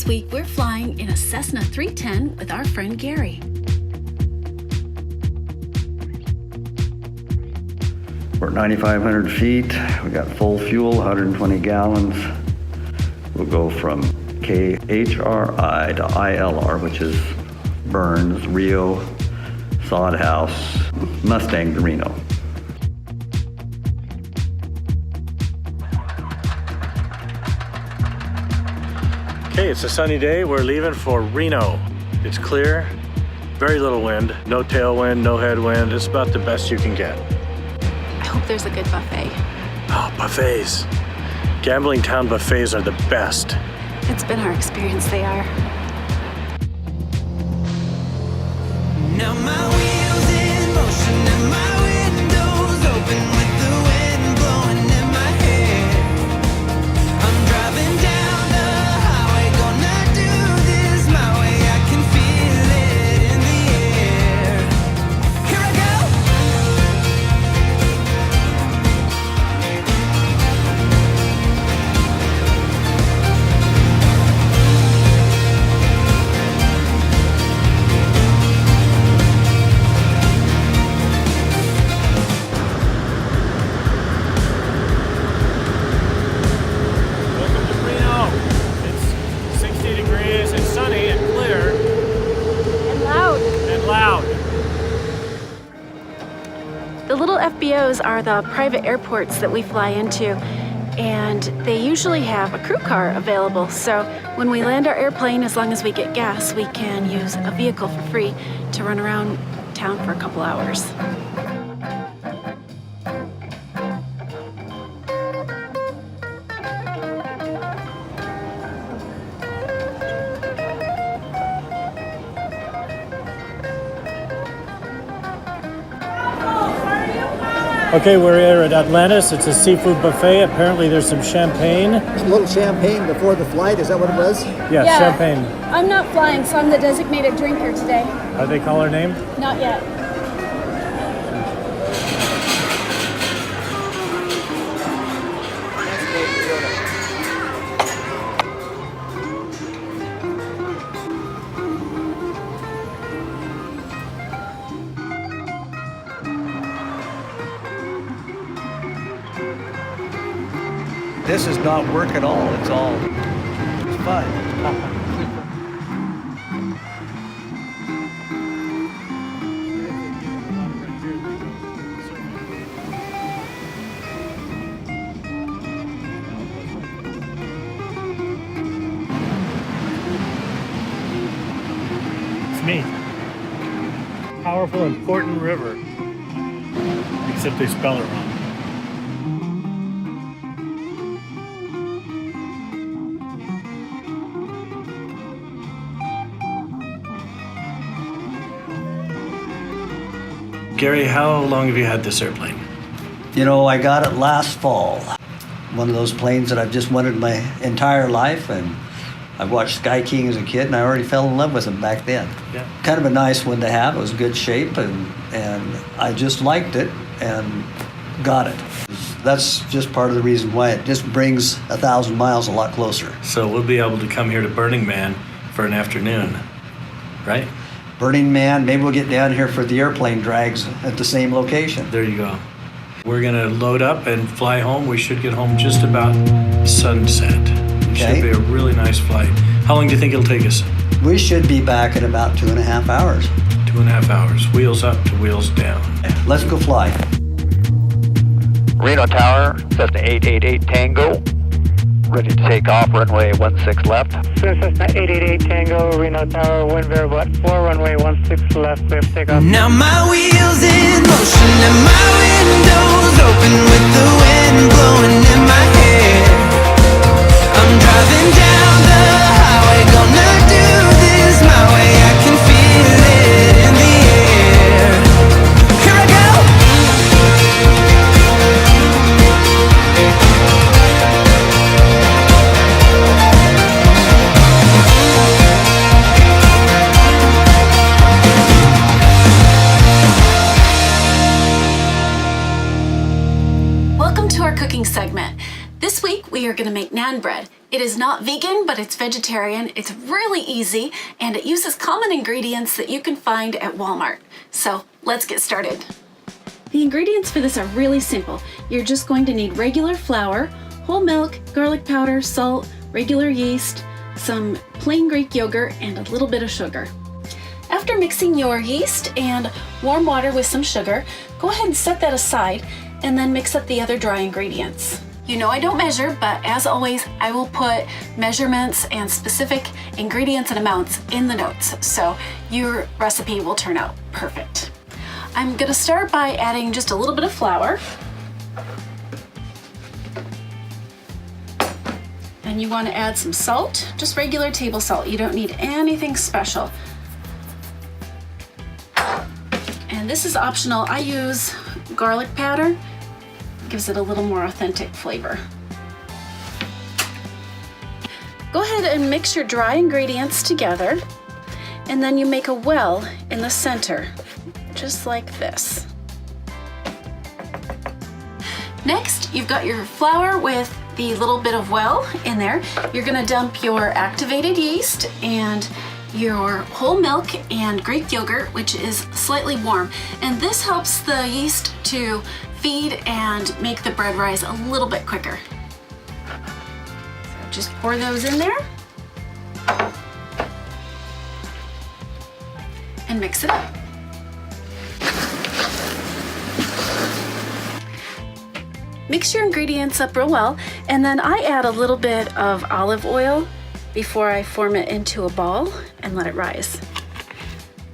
week, we're flying in a Cessna 310 with our friend Garry. We're at 9,500 feet. We got full fuel, 120 gallons. We'll go from KHRI to ILR, which is Burns, Rio, Sod House, Mustang to Reno. Okay, it's a sunny day. We're leaving for Reno. It's clear, very little wind, no tailwind, no headwind. It's about the best you can get. I hope there's a good buffet. Oh, buffets. Gambling town buffets are the best. It's been our experience, they are. Now my wheels in motion and my windows open with the wind blowing in my hair. I'm driving down the highway, gonna do this my way. I can feel it in the air. Here I go. Welcome to Reno. It's 60 degrees, it's sunny and clear And loud. and loud. The little FBOs are the private airports that we fly into, and they usually have a crew car available. So when we land our airplane, as long as we get gas, we can use a vehicle for free to run around town for a couple hours. Okay, we're here at Atlantis. It's a seafood buffet. Apparently there's some champagne. A little champagne before the flight, is that what it was? Yeah, champagne. I'm not flying, so I'm the designated drinker today. How do they call her name? Not yet. This is not work at all. It's fun. It's me. Powerful, important river. Except they spell it wrong. Garry, how long have you had this airplane? You know, I got it last fall. One of those planes that I've just wanted my entire life, and I watched Sky King as a kid, and I already fell in love with him back then. Yeah. Kind of a nice one to have. It was good shape, and I just liked it and got it. That's just part of the reason why it just brings 1,000 miles a lot closer. So we'll be able to come here to Burning Man for an afternoon, right? Burning Man, maybe we'll get down here for the airplane drags at the same location. There you go. We're gonna load up and fly home. We should get home just about sunset. It should Okay. be a really nice flight. How long do you think it'll take us? We should be back in about 2.5 hours. 2.5 hours. Wheels up to wheels down. Let's go fly. Reno Tower, Cessna 888 Tango, ready to take off, runway 16 left. Cessna 888 Tango, Reno Tower, wind variable at 4, runway 16 left, clear for takeoff. Now my wheels in motion and my windows open with the wind blowing in my hair. I'm driving down the highway, gonna do this my way. I can feel it in the air. Here I go. Welcome to our cooking segment. This week we are going to make naan bread. It is not vegan, but it's vegetarian. It's really easy, and it uses common ingredients that you can find at Walmart. So let's get started. The ingredients for this are really simple. You're just going to need regular flour, whole milk, garlic powder, salt, regular yeast, some plain Greek yogurt, and a little bit of sugar. After mixing your yeast and warm water with some sugar, go ahead and set that aside and then mix up the other dry ingredients. You know I don't measure, but as always, I will put measurements and specific ingredients and amounts in the notes, so your recipe will turn out perfect. I'm gonna start by adding just a little bit of flour. And you wanna add some salt, just regular table salt. You don't need anything special. And this is optional. I use garlic powder. Gives it a little more authentic flavor. Go ahead and mix your dry ingredients together, and then you make a well in the center, just like this. Next, you've got your flour with the little bit of well in there. You're gonna dump your activated yeast and your whole milk and Greek yogurt, which is slightly warm. And this helps the yeast to feed and make the bread rise a little bit quicker. So just pour those in there and mix it up. Mix your ingredients up real well, and then I add a little bit of olive oil before I form it into a ball and let it rise.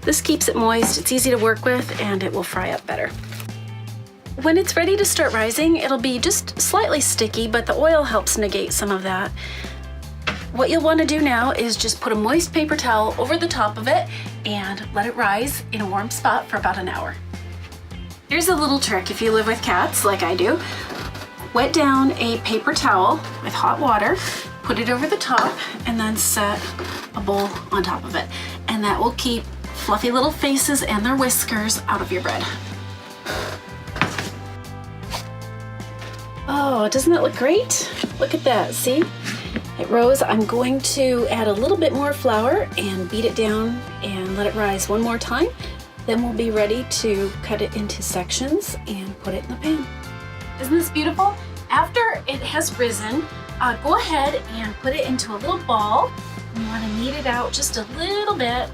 This keeps it moist, it's easy to work with, and it will fry up better. When it's ready to start rising, it'll be just slightly sticky, but the oil helps negate some of that. What you'll want to do now is just put a moist paper towel over the top of it and let it rise in a warm spot for about an hour. Here's a little trick if you live with cats like I do. Wet down a paper towel with hot water, put it over the top, and then set a bowl on top of it. And that will keep fluffy little faces and their whiskers out of your bread. Oh, doesn't that look great? Look at that, see? It rose. I'm going to add a little bit more flour and beat it down and let it rise one more time. Then we'll be ready to cut it into sections and put it in the pan. Isn't this beautiful? After it has risen, go ahead and put it into a little ball. You want to knead it out just a little bit.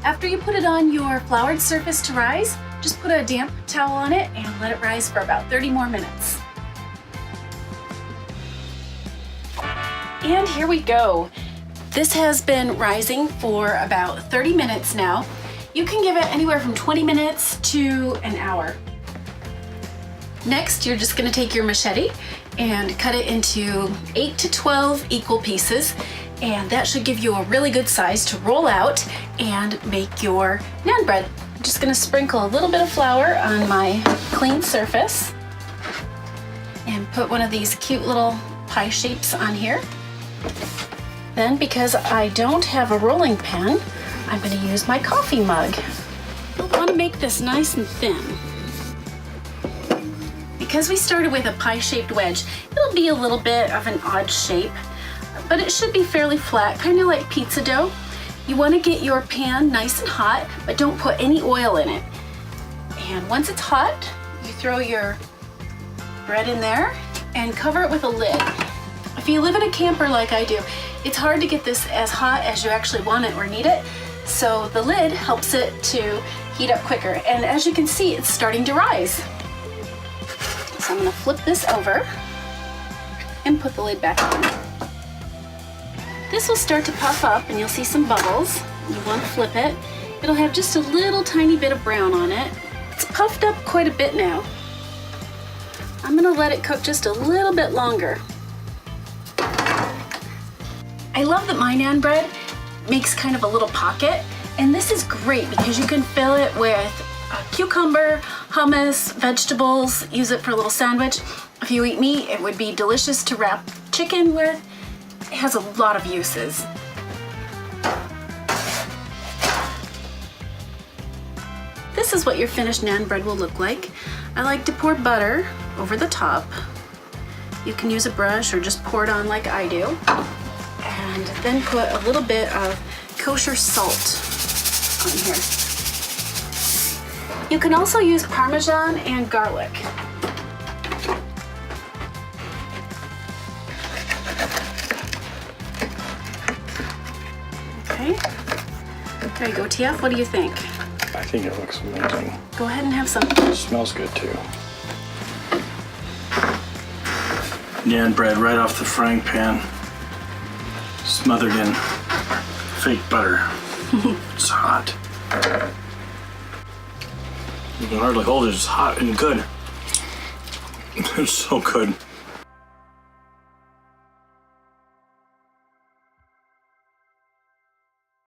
After you put it on your floured surface to rise, just put a damp towel on it and let it rise for about 30 more minutes. And here we go. This has been rising for about 30 minutes now. You can give it anywhere from 20 minutes to an hour. Next, you're just gonna take your machete and cut it into 8 to 12 equal pieces, and that should give you a really good size to roll out and make your naan bread. I'm just gonna sprinkle a little bit of flour on my clean surface and put one of these cute little pie shapes on here. Then, because I don't have a rolling pin, I'm gonna use my coffee mug. You'll wanna make this nice and thin. Because we started with a pie-shaped wedge, it'll be a little bit of an odd shape, but it should be fairly flat, kind of like pizza dough. You want to get your pan nice and hot, but don't put any oil in it. And once it's hot, you throw your bread in there and cover it with a lid. If you live in a camper like I do, it's hard to get this as hot as you actually want it or need it, so the lid helps it to heat up quicker. And as you can see, it's starting to rise. So I'm gonna flip this over and put the lid back on. This will start to puff up and you'll see some bubbles. You want to flip it. It'll have just a little tiny bit of brown on it. It's puffed up quite a bit now. I'm gonna let it cook just a little bit longer. I love that my naan bread makes kind of a little pocket, and this is great because you can fill it with cucumber, hummus, vegetables, use it for a little sandwich. If you eat meat, it would be delicious to wrap chicken with. It has a lot of uses. This is what your finished naan bread will look like. I like to pour butter over the top You can use a brush or just pour it on like I do. And then put a little bit of kosher salt on here. You can also use Parmesan and garlic. Okay. There you go, TF. What do you think? I think it looks amazing. Go ahead and have some. It smells good too. Naan bread right off the frying pan, smothered in fake butter. It's hot. You can hardly hold it. It's hot and good. It's so good.